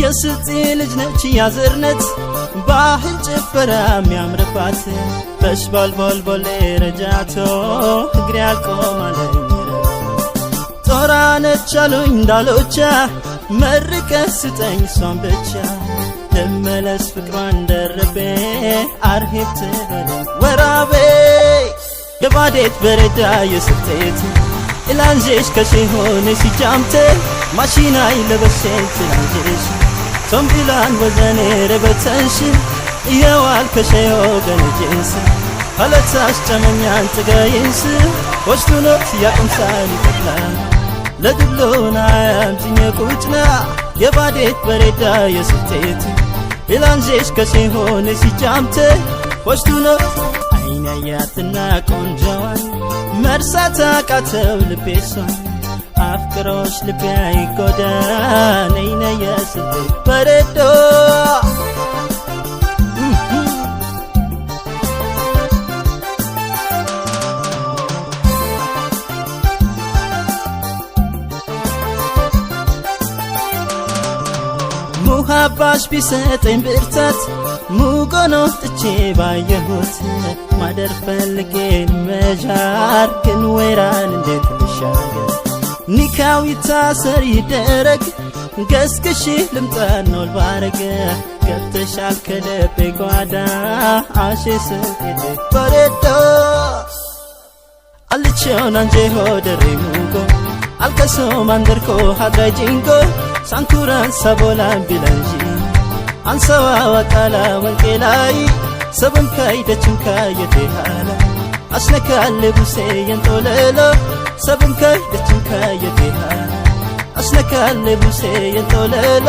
የስልጤ ልጅ ነች ያዝርነት ባህል ጭፈራ የሚያምርባት በሽባል ቦልቦሌ ረጃቶ እግሬ አልቆማለኝ ጦራ ነች አሉኝ እንዳሎቻ መርቀ ስጠኝ እሷን ብቻ ልመለስ ፍቅሯን ደርቤ አርሄብ ትበለኝ ወራቤ የባዴት በረዳ የስልጤት ኢላንጄሽ ከሼሆነ ሲጃምተ ማሽናይ ለበሴን ትላንጄሽ ቶምቢላን ወዘኔ ረበተንሽ ይኸዋል ከሼሆ ገነጄንስ ሀለታሽ ጨመኛን ጥጋይንስ ወሽቱኖት ያቅምሳል ይጠቅላል ለድሎና ያምትኘ ቁጭና የባዴት በሬዳ የስልጤት ኢላንጄሽ ከሼሆነ ሲጃምተ ወሽቱኖት አይናያትና ቆንጆዋን መርሳት አቃተው ልቤሷን አፍቅሮሽ ልቤ አይጎዳ ነይነ የስልጤት በሬዶ ሙሃባሽ ቢሰጠኝ ብርታት ሙጎኖ ጥቼ ባየሁት ማደር ፈልጌን መዣር ግን ወይራን እንዴት ልሻገር ኒካው ይታሰር ይደረግ ገስግሽ ልምጣ ነው ባረገ ገብተሻል ከልቤ ጓዳ አሼ ስልጤት በሬዶ አልቼውን አንጄ ሆደሬ ሙጎ አልከሶ ማንደርኮ ሀድራይ ጂንጎ ሳንኩራን ሰቦላን ቢለንጂ አንሰዋ ወቃላ ወንቄላይ ሰብም ካይደችም ካየቴሃላ አስነካል ቡሴ የንጦለሎ ሰብም ካይደችም ካየቴሃላ አስነካል ቡሴ የንጦለሎ